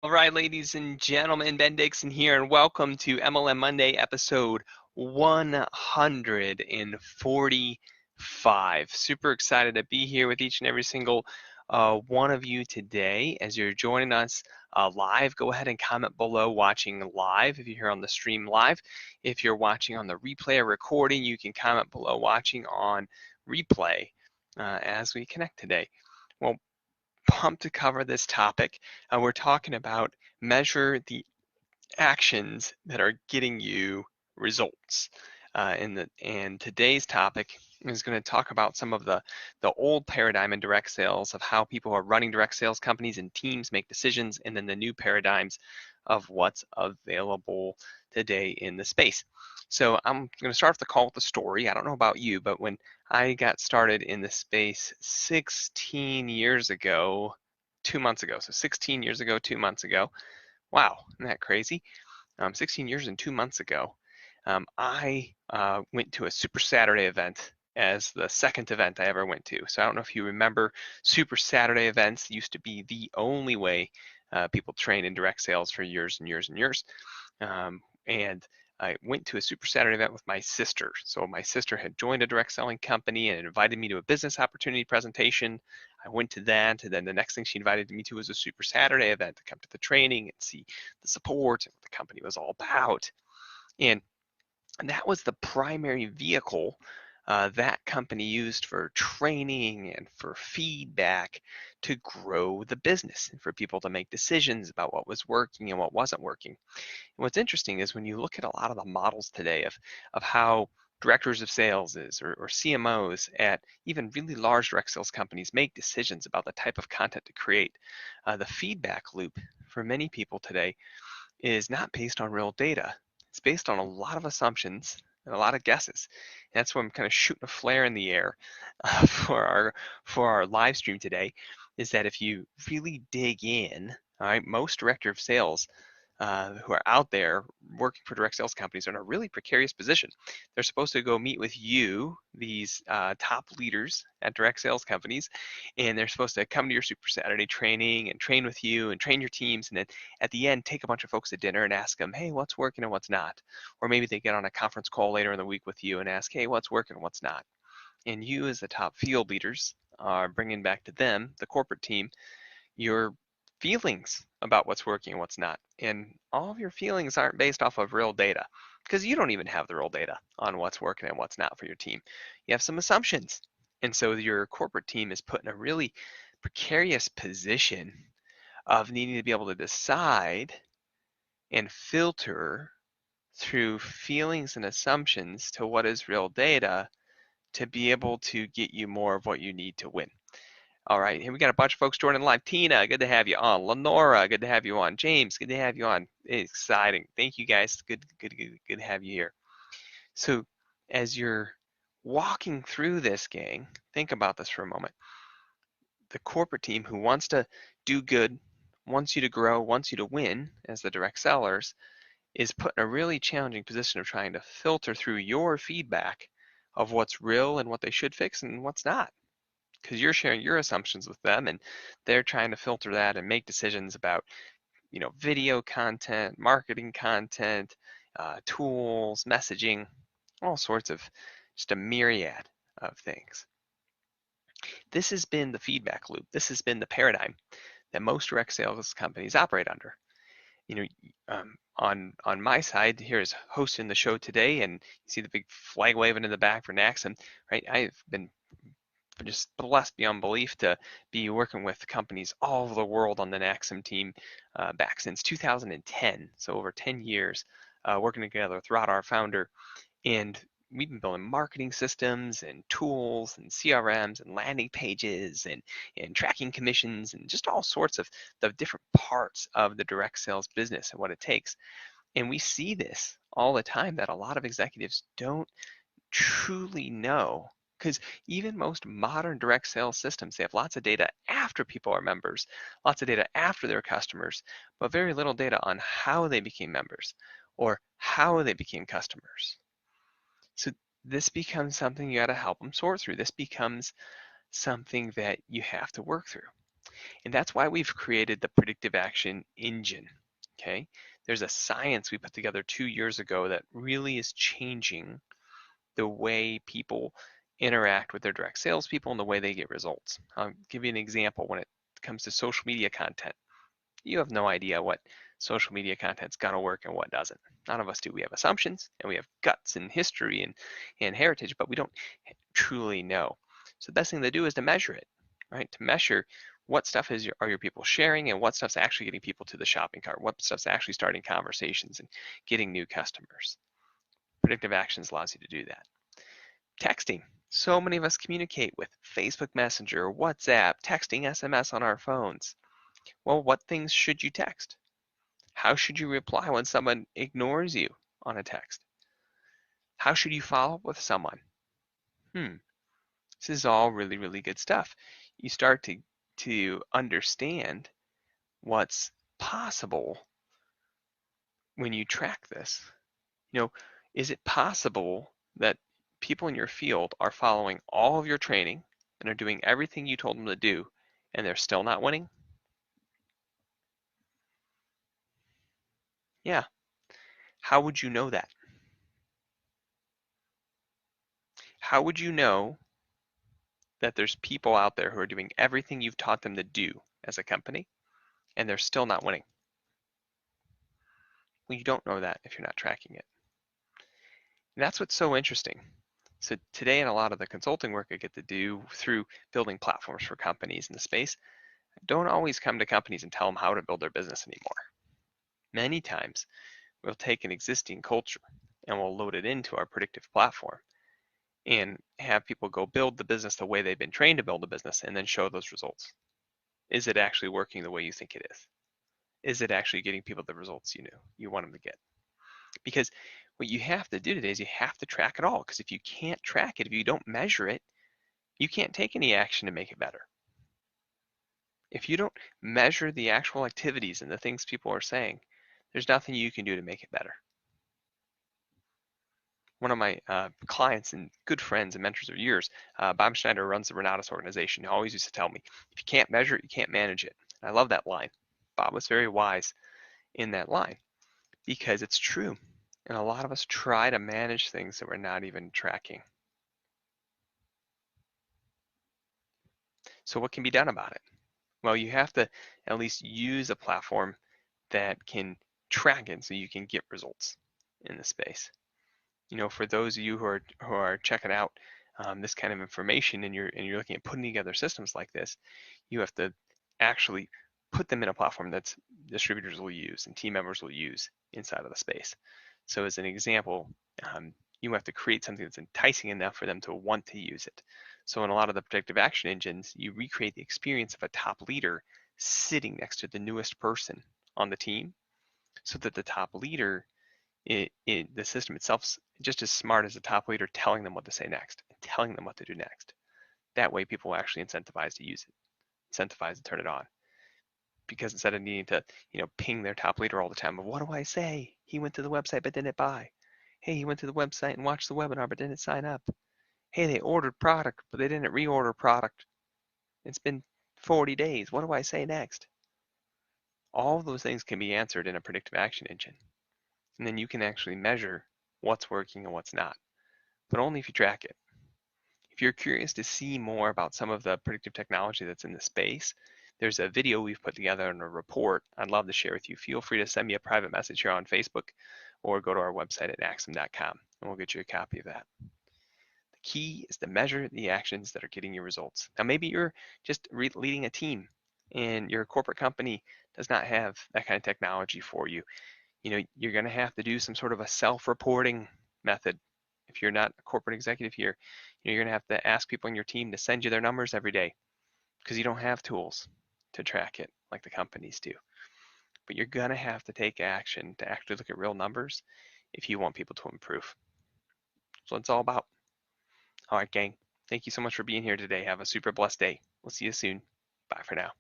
All right, ladies and gentlemen, Ben Dixon here, and welcome to MLM Monday episode 145. Super excited to be here with each and every single one of you today. As you're joining us live, go ahead and comment below watching live if you're here on the stream live. If you're watching on the replay or recording, you can comment below watching on replay as we connect today. Well, pumped to cover this topic. We're talking about measure the actions that are getting you results. And today's topic is going to talk about some of the old paradigm in direct sales of how people are running direct sales companies and teams make decisions, and then the new paradigms of what's available today in the space. So I'm going to start off the call with a story. I don't know about you, but when I got started in the space 16 years ago, 2 months ago, so 16 years ago, 2 months ago. Wow, isn't that crazy? 16 years and 2 months ago, I went to a Super Saturday event as the second event I ever went to. So I don't know if you remember, Super Saturday events used to be the only way people trained in direct sales for years and years and years. And I went to a Super Saturday event with my sister. So my sister had joined a direct selling company and invited me to a business opportunity presentation. I went to that, and then the next thing she invited me to was a Super Saturday event to come to the training and see the support and what the company was all about. And that was the primary vehicle that company used for training and for feedback to grow the business and for people to make decisions about what was working and what wasn't working. And what's interesting is when you look at a lot of the models today of how directors of sales or CMOs at even really large direct sales companies make decisions about the type of content to create, the feedback loop for many people today is not based on real data. It's based on a lot of assumptions and a lot of guesses. And that's why I'm kind of shooting a flare in the air for our live stream today. Is that if you really dig in, all right, most director of sales who are out there working for direct sales companies are in a really precarious position. They're supposed to go meet with you, these top leaders at direct sales companies, and they're supposed to come to your Super Saturday training and train with you and train your teams. And then at the end, take a bunch of folks to dinner and ask them, hey, what's working and what's not? Or maybe they get on a conference call later in the week with you and ask, hey, what's working and what's not? And you, as the top field leaders, are bringing back to them, the corporate team, your feelings about what's working and what's not. And all of your feelings aren't based off of real data because you don't even have the real data on what's working and what's not for your team. You have some assumptions. And so your corporate team is put in a really precarious position of needing to be able to decide and filter through feelings and assumptions to what is real data to be able to get you more of what you need to win. All right, here we got a bunch of folks joining live. Tina, good to have you on. Lenora, good to have you on. James, good to have you on. Exciting. Thank you guys. Good to have you here. So as you're walking through this, gang, think about this for a moment. The corporate team who wants to do good, wants you to grow, wants you to win as the direct sellers, is put in a really challenging position of trying to filter through your feedback of what's real and what they should fix and what's not, because you're sharing your assumptions with them and they're trying to filter that and make decisions about video content, marketing content, tools, messaging, all sorts of just a myriad of things. This has been the feedback loop. This has been the paradigm that most direct sales companies operate under. On my side here is hosting the show today, and you see the big flag waving in the back for NaXum, right? I've been just blessed beyond belief to be working with companies all over the world on the NaXum team back since 2010, so over 10 years working together with Rod, our founder, and we've been building marketing systems and tools and CRMs and landing pages and tracking commissions and just all sorts of the different parts of the direct sales business and what it takes. And we see this all the time that a lot of executives don't truly know, because even most modern direct sales systems, they have lots of data after people are members, lots of data after they're customers, but very little data on how they became members or how they became customers. So this becomes something you got to help them sort through. This becomes something that you have to work through. And that's why we've created the predictive action engine. Okay, there's a science we put together 2 years ago that really is changing the way people interact with their direct salespeople and the way they get results. I'll give you an example. When it comes to social media content, you have no idea what social media content's gonna work and what doesn't. None of us do. We have assumptions and we have guts and history and heritage, but we don't truly know. So the best thing to do is to measure it, right? To measure what stuff are your people sharing and what stuff's actually getting people to the shopping cart, what stuff's actually starting conversations and getting new customers. Predictive actions allows you to do that. Texting. So many of us communicate with Facebook Messenger, WhatsApp, texting, SMS on our phones. Well, what things should you text? How should you reply when someone ignores you on a text? How should you follow up with someone? This is all really, really good stuff. You start to understand what's possible when you track this. You know, is it possible that people in your field are following all of your training and are doing everything you told them to do and they're still not winning? Yeah. How would you know that? How would you know that there's people out there who are doing everything you've taught them to do as a company and they're still not winning? Well, you don't know that if you're not tracking it. And that's what's so interesting. So today in a lot of the consulting work I get to do through building platforms for companies in the space, I don't always come to companies and tell them how to build their business anymore. Many times we'll take an existing culture and we'll load it into our predictive platform and have people go build the business the way they've been trained to build a business and then show those results. Is it actually working the way you think it is? Is it actually getting people the results you want them to get? Because what you have to do today is you have to track it all. Because if you can't track it, if you don't measure it, you can't take any action to make it better. If you don't measure the actual activities and the things people are saying, there's nothing you can do to make it better. One of my clients and good friends and mentors of years, Bob Schneider, runs the Renatus organization. He always used to tell me, if you can't measure it, you can't manage it. And I love that line. Bob was very wise in that line because it's true. And a lot of us try to manage things that we're not even tracking. So what can be done about it? Well, you have to at least use a platform that can track it so you can get results in the space. For those of you who are checking out this kind of information and you're looking at putting together systems like this, you have to actually put them in a platform that distributors will use and team members will use inside of the space. So as an example, you have to create something that's enticing enough for them to want to use it. So in a lot of the predictive action engines, you recreate the experience of a top leader sitting next to the newest person on the team so that the top leader, the system itself, just as smart as the top leader telling them what to say next, and telling them what to do next. That way people are actually incentivized to use it, incentivized to turn it on. Because instead of needing to, ping their top leader all the time of what do I say? He went to the website but didn't buy. Hey, he went to the website and watched the webinar but didn't sign up. Hey, they ordered product but they didn't reorder product. It's been 40 days. What do I say next? All of those things can be answered in a predictive action engine. And then you can actually measure what's working and what's not, but only if you track it. If you're curious to see more about some of the predictive technology that's in the space, there's a video we've put together and a report I'd love to share with you. Feel free to send me a private message here on Facebook or go to our website at NaXum.com and we'll get you a copy of that. The key is to measure the actions that are getting you results. Now, maybe you're just leading a team and your corporate company does not have that kind of technology for you. You're going to have to do some sort of a self-reporting method. If you're not a corporate executive here, you're going to have to ask people in your team to send you their numbers every day because you don't have tools to track it like the companies do. But you're going to have to take action to actually look at real numbers if you want people to improve. So it's all about. All right, gang. Thank you so much for being here today. Have a super blessed day. We'll see you soon. Bye for now.